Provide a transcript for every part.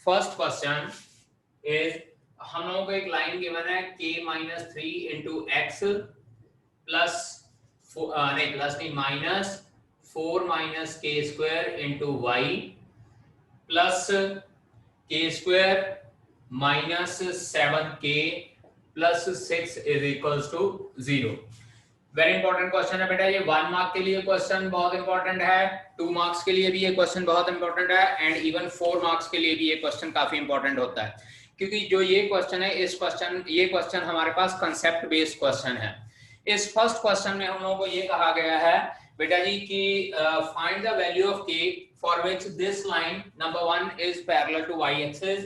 First question is, हम लोगों को एक लाइन गिवन है k minus 3 into x plus नहीं प्लस नहीं minus 4 minus k square into y plus k square minus 7k plus 6 is equals to 0। Very important question है बेटा ये। 1 मार्क के लिए क्वेश्चन बहुत इंपॉर्टेंट है, 2 मार्क्स के लिए भी ये क्वेश्चन बहुत इंपॉर्टेंट है, एंड इवन 4 मार्क्स के लिए भी ये क्वेश्चन काफी इंपॉर्टेंट होता है, क्योंकि जो ये क्वेश्चन है ये क्वेश्चन हमारे पास कंसेप्ट बेस्ड क्वेश्चन है। इस फर्स्ट क्वेश्चन में हम लोगों को ये कहा गया है बेटा जी कि find the value of k for which this line number 1 is parallel to y axis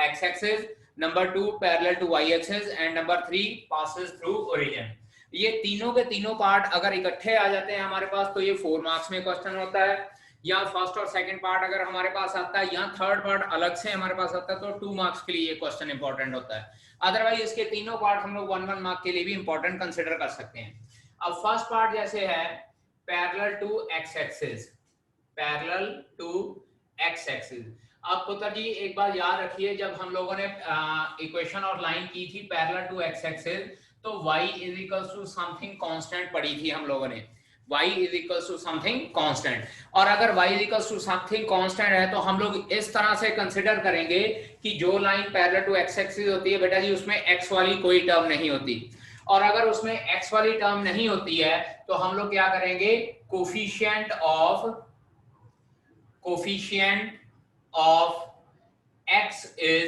x axis, number 2 parallel to y axis and number 3 passes through origin. ये तीनों के तीनों पार्ट अगर इकट्ठे आ जाते हैं हमारे पास तो ये 4 मार्क्स में क्वेश्चन होता है, या फर्स्ट और सेकंड पार्ट अगर हमारे पास आता है या थर्ड पार्ट अलग से हमारे पास आता है तो 2 मार्क्स के लिए ये क्वेश्चन इंपॉर्टेंट होता है। अदरवाइज इसके तीनों पार्ट हम लोग 1 मार्क के लिए भी इंपॉर्टेंट कंसीडर कर सकते हैं। अब फर्स्ट पार्ट जैसे है parallel to x axis, parallel to x axis. अब पुत्र जी एक बार याद रखिए, जब हम लोगों ने इक्वेशन और लाइन की थी पैरेलल टू एक्स एक्सिस तो y is equals to something constant पढ़ी थी हम लोगों ने, y is equals to something constant. और अगर y is equals to something constant है तो हम लोग इस तरह से कंसीडर करेंगे कि जो line parallel to x axis होती है बेटा जी उसमें x वाली कोई टर्म नहीं होती, और अगर उसमें x वाली टर्म नहीं होती है तो हम लोग क्या करेंगे, coefficient of x is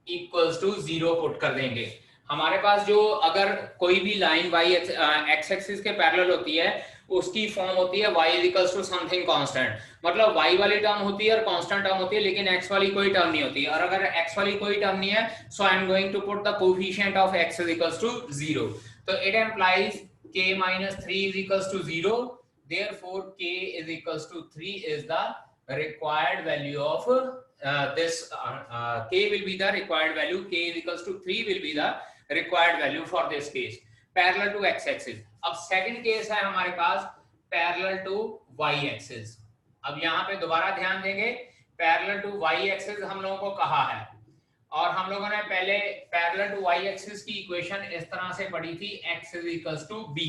equals to 0 put कर देंगे। हमारे पास जो अगर कोई भी लाइन y x एक्सिस के पैरेलल होती है उसकी फॉर्म होती है y is equals to something constant, मतलब y वाली टर्म होती है और कांस्टेंट टर्म होती है, लेकिन x वाली कोई टर्म नहीं होती। और अगर x वाली कोई टर्म नहीं है so I am going to put the coefficient of x is equals to 0। तो it implies k minus 3 is equals to 0, therefore k is equals to 3 is the required value of k will be the required value, k is equals to 3 will be the required value for this case parallel to x axis। अब second case है हमारे पास parallel to y axis। अब यहाँ पे दोबारा ध्यान देंगे, parallel to y axis हम लोगों को कहा है, और हम लोगों ने पहले पैरेलल टू y एक्सिस की इक्वेशन इस तरह से पढ़ी थी x is equals to b।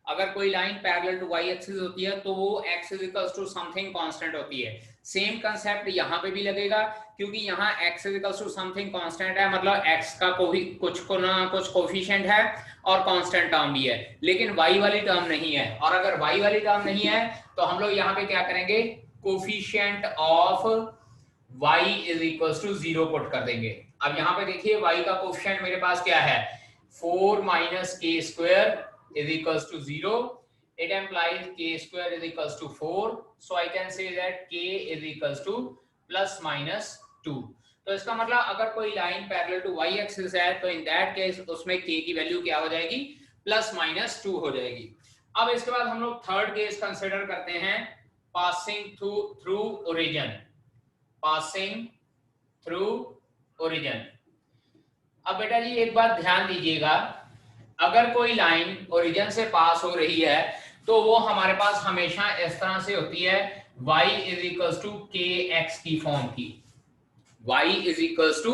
अगर कोई line parallel to y axis होती है तो वो x is equals to something constant होती है। सेम कंसेप्ट यहाँ पे भी लगेगा, क्योंकि यहाँ x is equals to something constant है, मतलब x का कुछ कोफिशिएंट है और कांस्टेंट टर्म भी है, लेकिन y वाली टर्म नहीं है। और अगर y वाली टर्म नहीं है तो हम लोग यहाँ पे क्या करेंगे, coefficient of y is equals to 0 put कर देंगे। अब यहाँ पे देखिए y का कोफिशिएंट मेरे पास क्या है, 4 minus k square is equals to 0, it implies k square is equals to 4, so I can say that k is equals to plus minus 2। तो इसका मतलब अगर कोई line parallel to y axis है तो इन दैट केस उसमें k की वैल्यू क्या हो जाएगी, प्लस माइनस 2 हो जाएगी। अब इसके बाद हम लोग थर्ड केस कंसीडर करते हैं, passing through origin, passing through origin. अब बेटा जी एक बात ध्यान दीजिएगा, अगर कोई लाइन ओरिजिन से पास हो रही है तो वो हमारे पास हमेशा इस तरह से होती है, y is equals to kx की फॉर्म की, y is equals to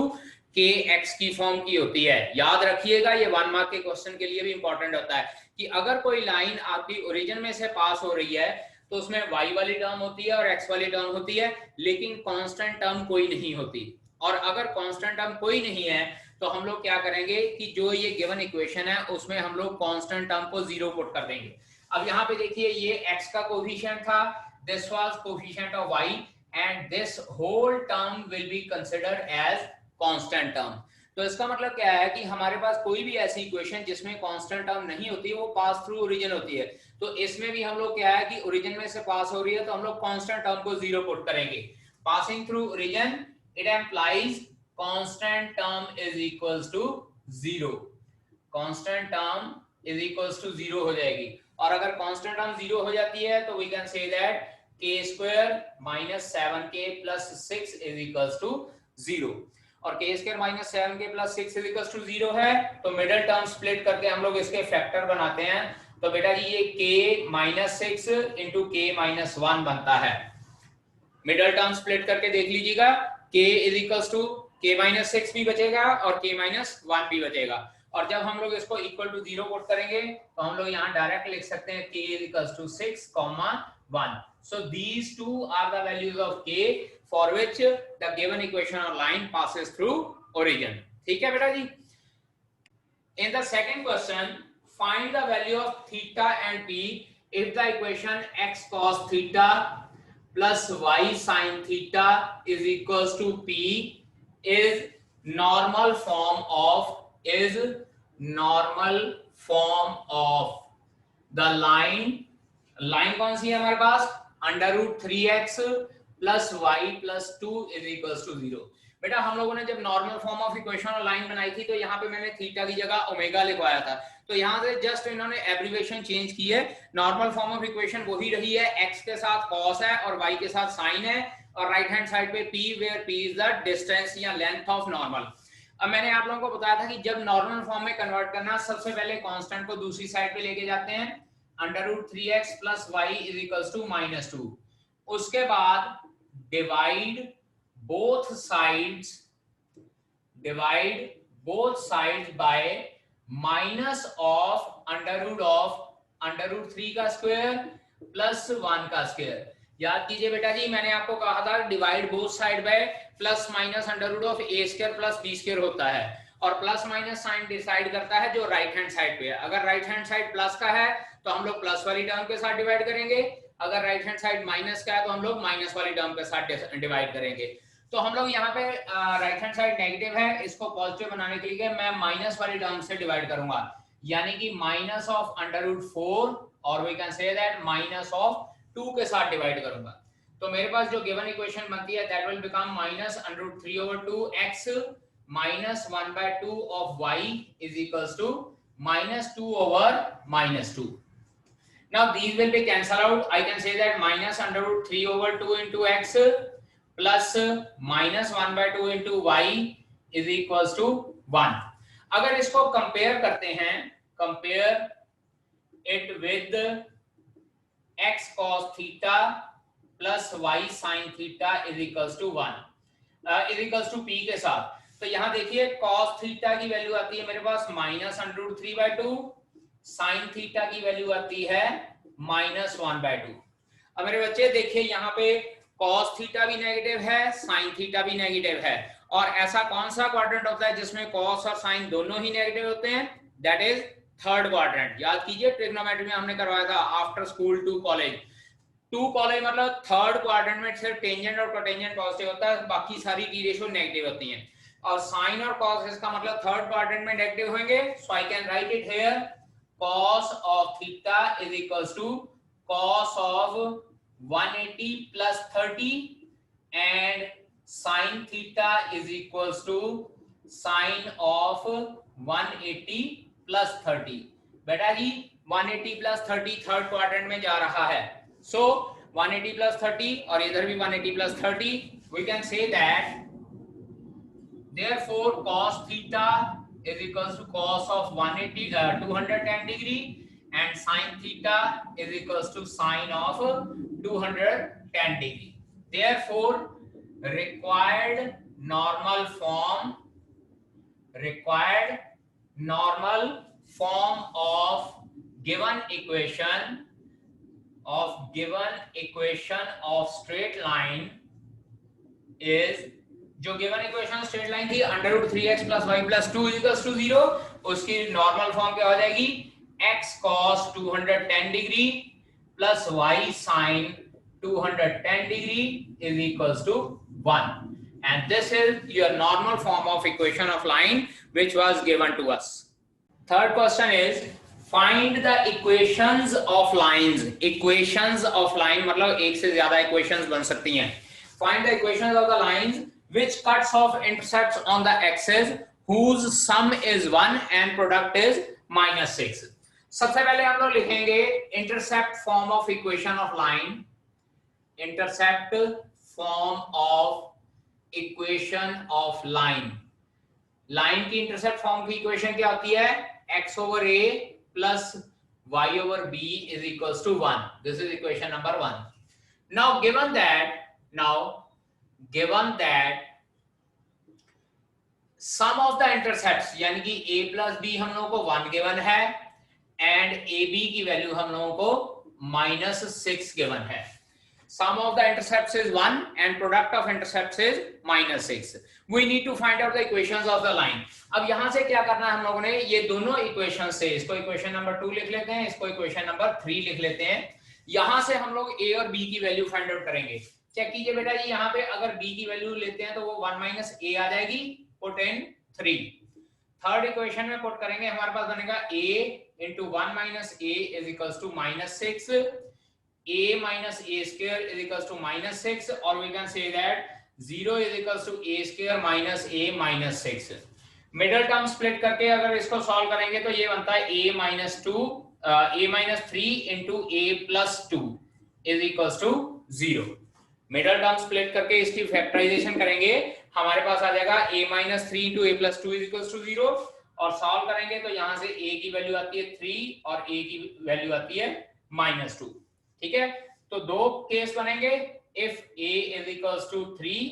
kx की फॉर्म की होती है। याद रखिएगा ये 1 मार्क के क्वेश्चन के लिए भी इंपॉर्टेंट होता है कि अगर कोई लाइन आपकी ओरिजिन में से पास हो रही है तो उसमें y वाली टर्म होती है और x वाली टर्म होती है, लेकिन कांस्टेंट टर्म कोई नहीं होती। और अगर कांस्टेंट टर्म कोई नहीं है तो हम लोग क्या करेंगे कि जो ये गिवन इक्वेशन है उसमें हम लोग कांस्टेंट टर्म को 0 पुट कर देंगे। अब यहाँ पे देखिए ये x का कोफिशिएंट था, this was coefficient of y and this whole term will be considered as constant term. तो इसका मतलब क्या है कि हमारे पास कोई भी ऐसी इक्वेशन जिसमें कांस्टेंट टर्म नहीं होती वो पास थ्रू ओरिजिन होती है, तो इसमें भी हम लोग क्या है कि ओरिजिन में से पास हो रही है तो हम लोग कांस्टेंट टर्म को 0 पुट करेंगे। Passing through origin it implies constant term is equals to 0, constant term is equals to 0 हो जाएगी। और अगर कांस्टेंट टर्म 0 हो जाती है तो we can say that k square minus 7k plus 6 is equals to 0। और k square minus 7k plus 6 is equals to 0 है तो मिडिल टर्म स्प्लिट करके हम लोग इसके फैक्टर बनाते हैं। तो बेटा जी ये k minus 6 into k minus 1 बनता है। मिडिल टर्म स्प्लिट करके देख लीजिएगा, k is equals to k minus 6 भी बचेगा और k माइनस 1 भी बचेगा। और जब हम लोग इसको इक्वल टू 0 पुट करेंगे तो हम लोग यहाँ डायरेक्ट लिख सकते हैं k is equals to 6, 1। So these two are the values of k for which the given equation or line passes through origin. ठीक है बेटा जी। In the second question, find the value of theta and p if the equation x cos theta plus y sin theta is equals to p is normal form of the line कौन सी है हमारे पास, under root 3x plus y plus 2 is equals to 0। बेटा हम लोगों ने जब नॉर्मल फॉर्म ऑफ इक्वेशन और लाइन बनाई थी तो यहाँ पे मैंने थीटा की जगह ओमेगा लिखवाया था, तो यहाँ से जस्ट इन्होंने एब्रिविएशन चेंज की है। नॉर्मल फॉर्म ऑफ इक्वेशन वही रही है, x के साथ cos है और y के साथ sin है, और राइट हैंड साइड पे p where p is the distance या लेंथ ऑफ नॉर्मल। अब मैंने आप लोगों को बताया था कि जब नॉर्मल फॉर्म में कन्वर्ट करना, सबसे पहले कांस्टेंट को दूसरी साइड पे लेके जाते हैं, under root 3x plus y is equals to -2। उसके बाद divide both sides by minus of under root 3 का स्क्वायर प्लस 1 का स्क्वायर। याद कीजिए बेटा जी, मैंने आपको कहा था divide both side by plus minus under root of a square plus b square होता है, और प्लस माइनस साइन डिसाइड करता है जो राइट हैंड साइड पे है। अगर राइट हैंड साइड प्लस का है तो हम लोग प्लस वाली टर्म के साथ डिवाइड करेंगे, अगर राइट हैंड साइड माइनस का है तो हम लोग माइनस वाली टर्म के साथ डिवाइड करेंगे। तो हम लोग यहाँ पे राइट हैंड साइड नेगेटिव है, इसको पॉजिटिव बनाने के लिए मैं माइनस वाली टर्म से डिवाइड करूंगा, यानी कि माइनस ऑफ अंडर रूट 4 और we can say that minus of 2 के साथ डिवाइड करूंगा। तो मेरे पास जो गिवन इक्वेशन बनती है that will become minus under root 3 over 2x minus 1 by 2 of y is equals to minus 2 over minus 2. Now these will be cancelled out. I can say that minus under root 3 over 2 into x plus minus 1 by 2 into y is equals to 1. अगर इसको compare करते हैं, compare it with x cos theta plus y sin theta is equals to 1 is equals to p के साथ। तो यहाँ देखिए cos theta की वैल्यू आती है मेरे पास minus under root 3 by 2, sine theta की वैल्यू आती है माइनस 1 बाय 2। अब मेरे बच्चे देखिए यहाँ पे cos थीटा भी नेगेटिव है, साइन थीटा भी नेगेटिव है, और ऐसा कौन सा क्वाड्रेंट होता है जिसमें cos और साइन दोनों ही नेगेटिव होते हैं, दैट इज थर्ड क्वाड्रेंट। याद कीजिए ट्रिग्नोमेट्री में हमने करवाया था आफ्टर स्कूल टू कॉलेज मतलब थर्ड क्वाड्रेंट में सिर्फ टेंजेंट और कोटेंजेंट पॉजिटिव होता है, बाकी सारी की रेशियो नेगेटिव होती हैं, और साइन और कॉस इसका मतलब थर्ड क्वाड्रेंट में नेगेटिव होंगे। So I can write it here cos of theta is equals to cos of 180 plus 30 and sin theta is equals to sin of 180 plus 30। बेटा जी 180 plus 30 third quadrant में जा रहा है, so 180 plus 30 और इधर भी 180 plus 30, we can say that therefore cos theta is equals to cos of 210 degree and sin theta is equals to sin of 210 degree. Therefore required normal form of given equation of straight line is, जो given equation straight line थी under root 3x plus y plus 2 equals to 0, उसकी normal form क्या हो जाएगी, x cos 210 degree plus y sin 210 degree is equals to 1, and this is your normal form of equation of line which was given to us. Third question is find the equations of lines. Equations of line मतलब एक से ज्यादा equations बन सकती हैं. Find the equations of the lines which cuts off intercepts on the axis whose sum is 1 and product is -6. सबसे पहले हम लोग लिखेंगे intercept form of equation of line. Intercept form of equation of line. Line की intercept form की equation क्या होती है, x over a plus y over b is equals to 1. This is equation number 1. Now given that sum of the intercepts यानी कि a plus B हम लोगों को 1 गिवन है एंड ए बी की वैल्यू हम लोगों को -6 गिवन है. Sum of the intercepts is 1 and product of intercepts is -6. We need to find out the equations of the line. अब यहां से क्या करना है हम लोगों ने, ये दोनों इक्वेशन से, इसको इक्वेशन नंबर 2 लिख लेते हैं, इसको इक्वेशन नंबर 3 लिख लेते हैं. यहां से हम लोग a और b की वैल्यू फाइंड आउट करेंगे. चेक कीजिए बेटा जी, यहाँ पे अगर b की वैल्यू लेते हैं तो वो 1 माइनस a आ जाएगी, पुट इन 3. थर्ड इक्वेशन में पुट करेंगे, हमारे पास बनेगा a into 1 minus a is equals to -6. a minus a square is equals to -6, or we can say that 0 is equals to a square minus a minus 6. Middle term split करके अगर इसको solve करेंगे तो ये बनता है a minus 3 into a plus 2 is equals to 0. Middle term split करके इसकी फैक्टराइजेशन करेंगे, हमारे पास आ जाएगा a minus 3 into a plus 2 is equals to 0. और सॉल्व करेंगे तो यहां से a की वैल्यू आती है 3 और a की वैल्यू आती है -2. ठीक है, तो दो केस बनेंगे, if a is equals to 3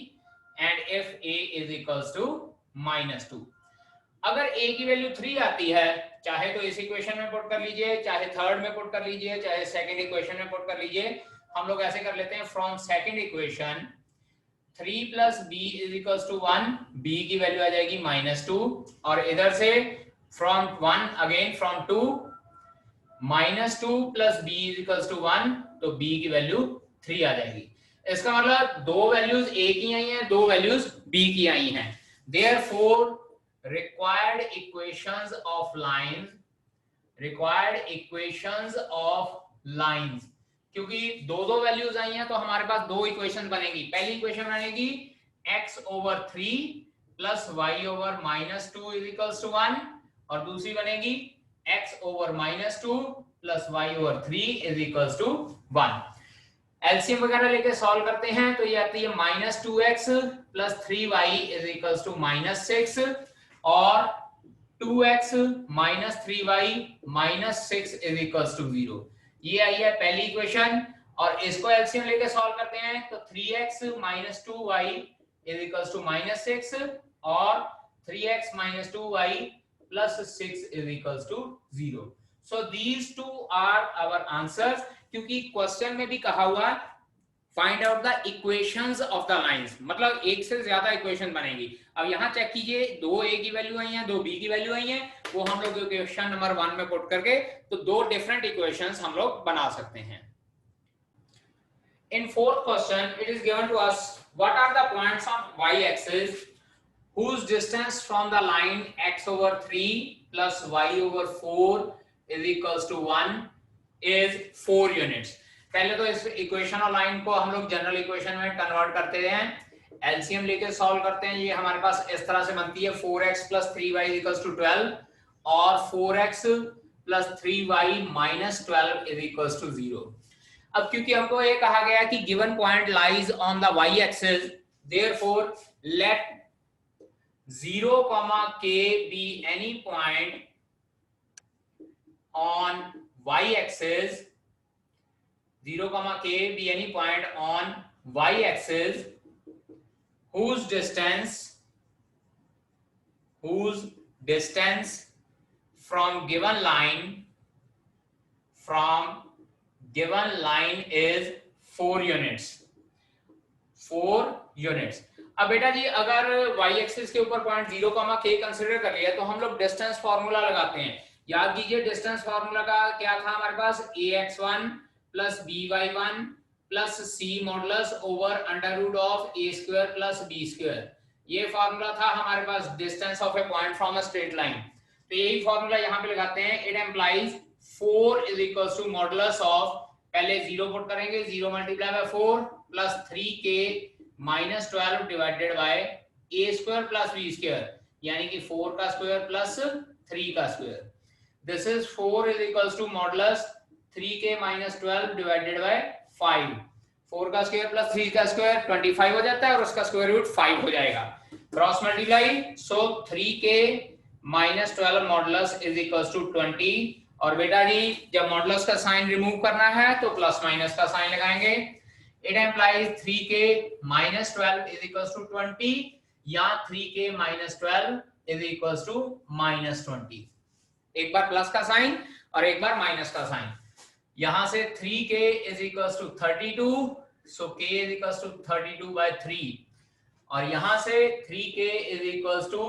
and if a is equals to -2. अगर a की वैल्यू 3 आती है, चाहे तो इस इक्वेशन में पुट कर लीजिए, चाहे थर्ड में पुट कर लीजिए, चाहे सेकंड इक्वेशन में पुट कर लीजिए. हम लोग ऐसे कर लेते हैं, from second equation 3 plus b is equals to 1, b की वैल्यू आ जाएगी -2, और इधर से from 1 again from 2 -2 plus b is equals to 1, तो b की वैल्यू 3 आ जाएगी. इसका मतलब दो वैल्यूज a की आई हैं, दो वैल्यूज b की आई हैं. Therefore required equations of lines, क्योंकि दो वैल्यूज आई हैं तो हमारे पास दो इक्वेशन बनेगी. पहली इक्वेशन बनेगी x/3 plus y/-2 is equals to 1, और दूसरी बनेगी x/-2 plus y/3 is equals to 1. LCM वगैरह लेके सॉल्व करते हैं तो ये आती है -2x plus 3y is equals to -6, और 2x minus 3y minus 6 is equals to 0. ये आई है पहली इक्वेशन, और इसको एलसीएम लेके सॉल्व करते हैं तो 3x minus 2y is equals to -6, और 3x minus 2y plus 6 is equals to 0. So these two are our answers, क्योंकि क्वेश्चन में भी कहा हुआ find out the equations of the lines, मतलब एक से ज्यादा इक्वेशन बनेगी. अब यहाँ चेक कीजिए, दो a की वैल्यू आई है, दो b की वैल्यू आई है, वो हम लोग इक्वेशन नंबर 1 में पुट करके तो दो डिफरेंट इक्वेशंस हम लोग बना सकते हैं. In fourth question, it is given to us what are the points on y-axis whose distance from the line x/3 plus y/4 is equals to 1 is 4 units. पहले तो इस इक्वेशन और लाइन को हम लोग जनरल इक्वेशन में convert करते हैं, एलसीएम लेके सॉल्व करते हैं. ये हमारे पास इस तरह से बनती है 4x plus 3y is equals to 12, और 4x plus 3y minus 12 is equals to 0. अब क्योंकि हमको ये कहा गया कि given point lies on the y axis, therefore let 0, k be any point on y axis. 0, k be any point on y axis whose distance from given line is 4 units. 4 units. अब बेटा जी अगर y axis के ऊपर point 0, k consider कर लिया तो हम लोग डिस्टेंस फार्मूला लगाते हैं. याद कीजिए डिस्टेंस फार्मूला का क्या था हमारे पास, ax1 plus by1 plus c modulus over under root of a square plus b square. ये फार्मूला था हमारे पास distance of a point from a straight line. तो यही फार्मूला यहाँ पे लगाते हैं. It implies 4 is equals to modulus of, पहले 0 पुट करेंगे, 0 multiply by 4 plus 3k minus 12 divided by a square plus b square, यानी कि 4 का स्क्वायर प्लस 3 का square. This is 4 is equals to modulus 3k minus 12 divided by 5. 4 का square plus 3 का square 25 हो जाता है, और उसका स्क्वायर रूट 5 हो जाएगा. Cross multiply, so 3k minus 12 modulus is equals to 20. और बेटा जी जब मॉडुलस का साइन रिमूव करना है तो प्लस माइनस का साइन लगाएंगे. It implies 3k minus 12 is equals to 20. या 3k minus 12 is equal to minus 20। एक बार प्लस का साइन और एक बार माइनस का साइन। यहां से 3k is equal to 32, so k is equal to 32/3, और यहां से 3k is equal to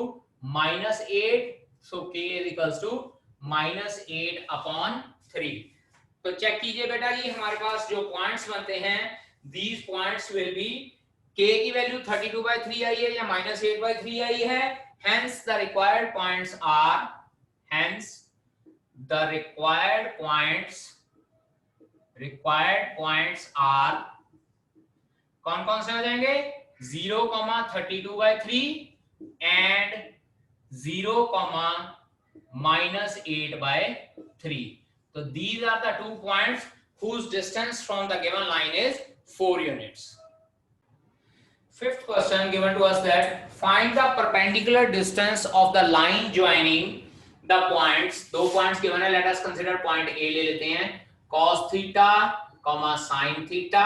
-8, so k is equal to -8/3। तो चेक कीजिए बेटा जी, हमारे पास जो पॉइंट्स बनते हैं, these points will be, k की वैल्यू 32/3 आई है या -8/3 आई है, hence the required points are, hence the required points are, कौन कौन से हो जाएंगे, 0, 32/3 and 0, -8/3. So these are the 2 points whose distance from the given line is 4 units. Fifth question given to us that find the perpendicular distance of the line joining the points. 2 points given है, let us consider point A ले लेते हैं, cos theta, sin theta,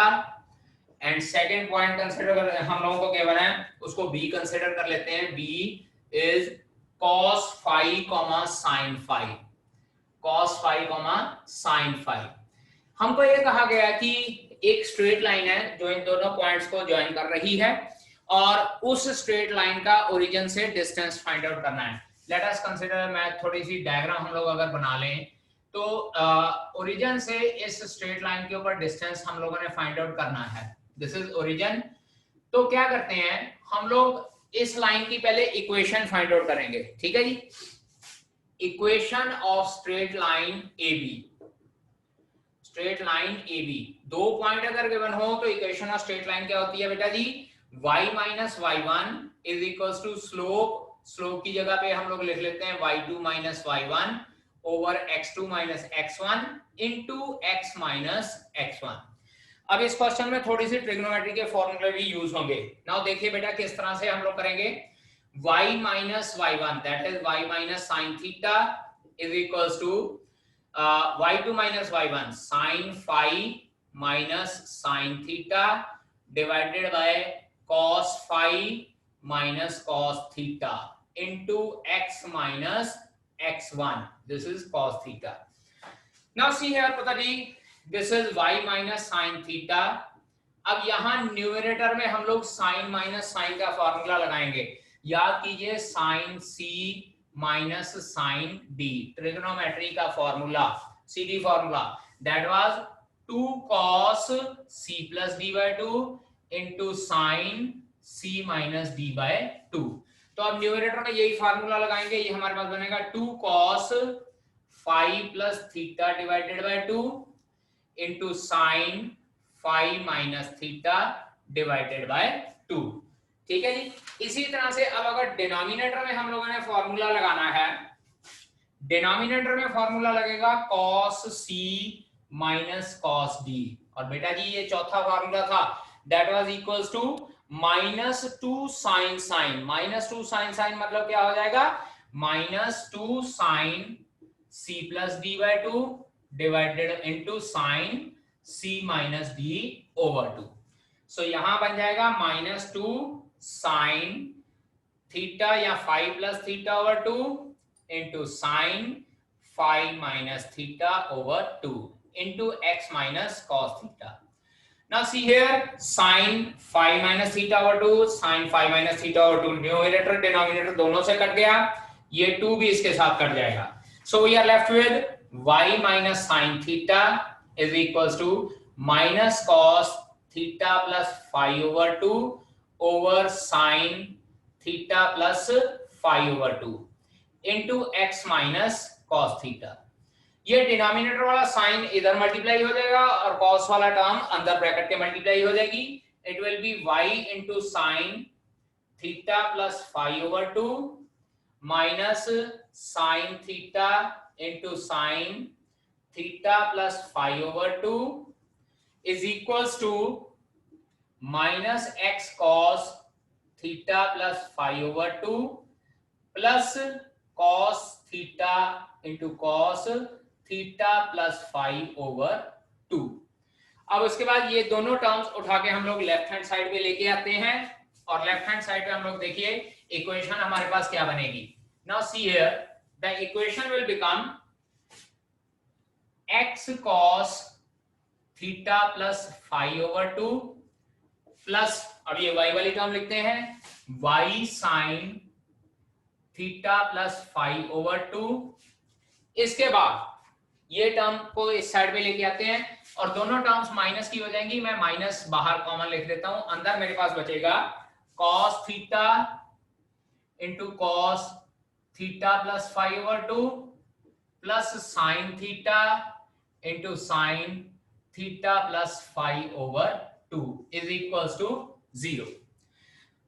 and second point consider कर हम लोगों को given है, उसको B consider कर लेते हैं, B is cos phi, sin phi, cos phi, sin phi। हमको ये कहा गया कि एक स्ट्रेट लाइन है जो इन दोनों पॉइंट्स को ज्वाइन कर रही है, और उस स्ट्रेट लाइन का ओरिजिन से डिस्टेंस फाइंड आउट करना है। लेट अस कंसीडर, मैं थोड़ी सी डायग्राम हम लोग अगर बना लें तो ओरिजिन से इस स्ट्रेट लाइन के ऊपर डिस्टेंस हम लोगों ने फाइंड आउट करना है। This is origin. तो क्या करते हैं हम लोग, इस लाइन की पहले इक्वेशन फाइंड आउट करेंगे, ठीक है जी। Equation of straight line AB, straight line AB, 2 point अगर गिवन हो तो इक्वेशन ऑफ स्ट्रेट लाइन क्या होती है बेटा जी, y - y1 is equals to slope, slope की जगह पे हम लोग लिख लेते हैं y2 - y1 over x2 - x1 into x - x1। अब इस क्वेश्चन में थोड़ी सी ट्रिग्नोमेट्री के फॉर्मूले भी यूज होंगे। नाउ देखिए बेटा किस तरह से हम लोग करेंगे, y - y1 that is y - sin theta is equals to y2 - y1 sin phi minus sin theta divided by cos phi minus cos theta into x minus x1. This is cos theta. Now see here Pataji, this is y minus sin theta. अब यहां numerator में हम लोग sin माइनस sin का formula लगाएंगे। याद कीजिए sin c माइनस साइन डी, ट्रिग्नोमेट्री का formula, CD formula, that was 2 cos c plus d/2 into sin c minus d/2। तो अब न्यूमरेटर में यही फॉर्मूला लगाएंगे, ये हमारे पास बनेगा 2 cos phi plus theta divided by 2 into sin phi minus theta divided by 2। ठीक है जी। इसी तरह से अब अगर डिनोमिनेटर में हम लोगों ने फॉर्मूला लगाना है, डिनोमिनेटर में फॉर्मूला लगेगा cos c minus cos d, और बेटा जी ये चौथा फॉर्मूला था, that was equals to -2 sin sin, -2 sin sin मतलब क्या हो जाएगा, -2 sin c plus d/2 divided into sin c minus d over 2। सो यहां बन जाएगा -2 sin थीटा या phi plus theta over 2 into sin phi minus theta over 2 into x minus cos theta। Now see here sin phi minus theta over 2, sin phi minus theta over 2, numerator denominator दोनों से cut गया, ये 2 भी इसके साथ cut जाएगा। So we are left with y minus sin theta is equals to minus cos theta plus phi over 2 over sin theta plus phi over 2 into x minus cos theta। ये denominator वाला sign इधर multiply हो जाएगा और cos वाला term अंदर bracket के multiply हो जाएगी। It will be y into sin theta plus phi over 2 minus sin theta into sin theta plus phi over 2 is equals to minus x cos theta plus phi over 2 plus cos theta into cos theta plus phi over 2। अब उसके बाद ये दोनों terms उठा के हम लोग left hand side पे लेके आते हैं। और लेफ्ट हैंड साइड पे हम लोग देखिए इक्वेशन हमारे पास क्या बनेगी. Now see here the equation will become x cos theta plus phi over 2 plus, अब ये y वाली टर्म लिखते हैं, y sine theta plus phi over 2. इसके बाद ये टर्म को इस साइड पे लेके आते हैं और दोनों टर्म्स माइनस की हो जाएंगी. मैं माइनस बाहर कॉमन लिख देता हूं. अंदर मेरे पास बचेगा cos theta into cos theta plus phi over 2 plus sine theta into sine theta plus phi over 2 is equals to 0.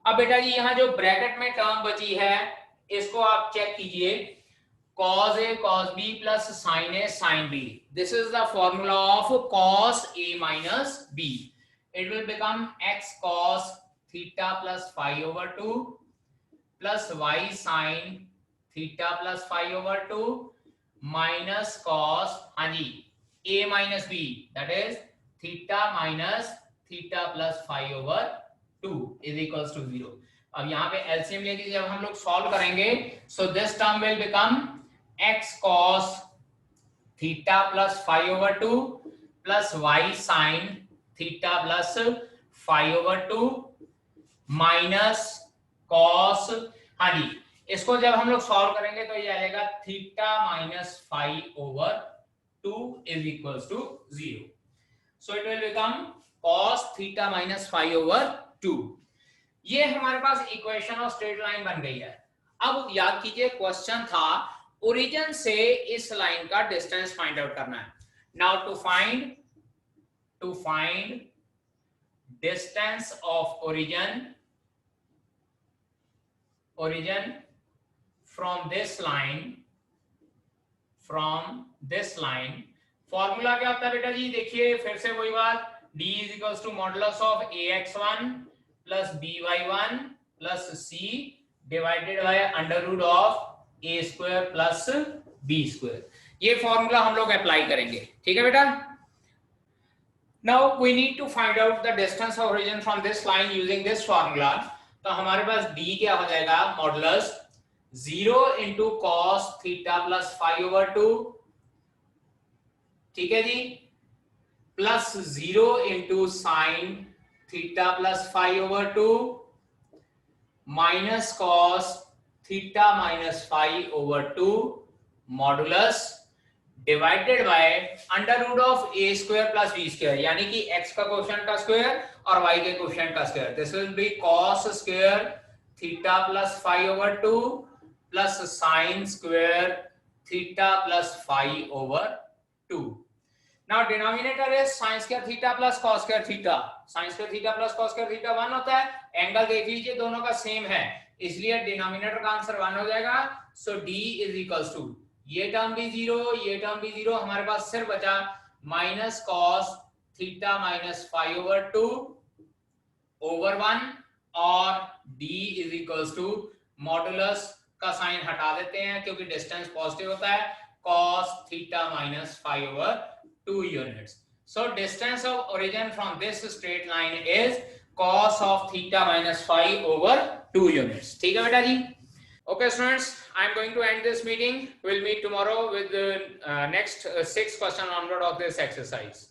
अब बेटा जी यहां जो ब्रैकेट में टर्म बची है इसको आप चेक कीजिए. cos a cos b plus sin a sin b. This is the formula of cos a minus b. It will become x cos theta plus phi over 2 plus y sin theta plus phi over 2 minus cos हाँ जी a minus b, that is theta minus theta plus phi over 2 is equals to 0. अब यहाँ पे LCM लेके जब हम लोग solve करेंगे so this term will become x cos theta plus phi over 2 plus y sin theta plus phi over 2 minus cos, हाँ जी इसको जब हम लोग सॉल्व करेंगे तो ये आ जाएगा theta minus phi over 2 is equals to 0. So it will become cos theta minus phi over 2. ये हमारे पास इक्वेशन ऑफ स्ट्रेट लाइन बन गई है. अब याद कीजिए क्वेश्चन था ओरिजिन से इस लाइन का डिस्टेंस फाइंड आउट करना है. Now to find distance of origin from this line formula क्या होता है बेटा जी? देखिए फिर से वही बात, d is equals to modulus of ax1 plus by1 plus c divided by under root of a square plus b square. ये फॉर्मूला हम लोग अप्लाई करेंगे. ठीक है बेटा. Now we need to find out the distance of origin from this line using this formula. तो हमारे पास d क्या हो जाएगा? Modulus 0 into cos theta plus phi over 2, ठीक है जी, plus 0 into sine theta plus phi over 2 minus cos theta minus phi over 2 modulus divided by under root of a square plus b square, यानी कि x का coefficient का square और y के coefficient का square. This will be cos square theta plus phi over 2 plus sine square theta plus phi over 2. Now denominator is sin square theta plus cos square theta. sin square theta plus cos square theta 1 होता है. Angle देख लीजिए दोनों का same है, इसलिए denominator का answer 1 हो जाएगा. सो d इज इक्वल्स टू ये टर्म भी 0, ये टर्म भी 0, हमारे पास सिर्फ बचा minus cos theta minus phi over 2 over 1 और d is equals to modulus का साइन हटा देते हैं क्योंकि डिस्टेंस पॉजिटिव होता है, cos theta minus phi over 2 units. So distance of origin from this straight line is cos of theta minus phi over 2 units. ठीक है बेटा जी. Okay students, I am going to end this meeting. We'll meet tomorrow with the next 6 question onward of this exercise.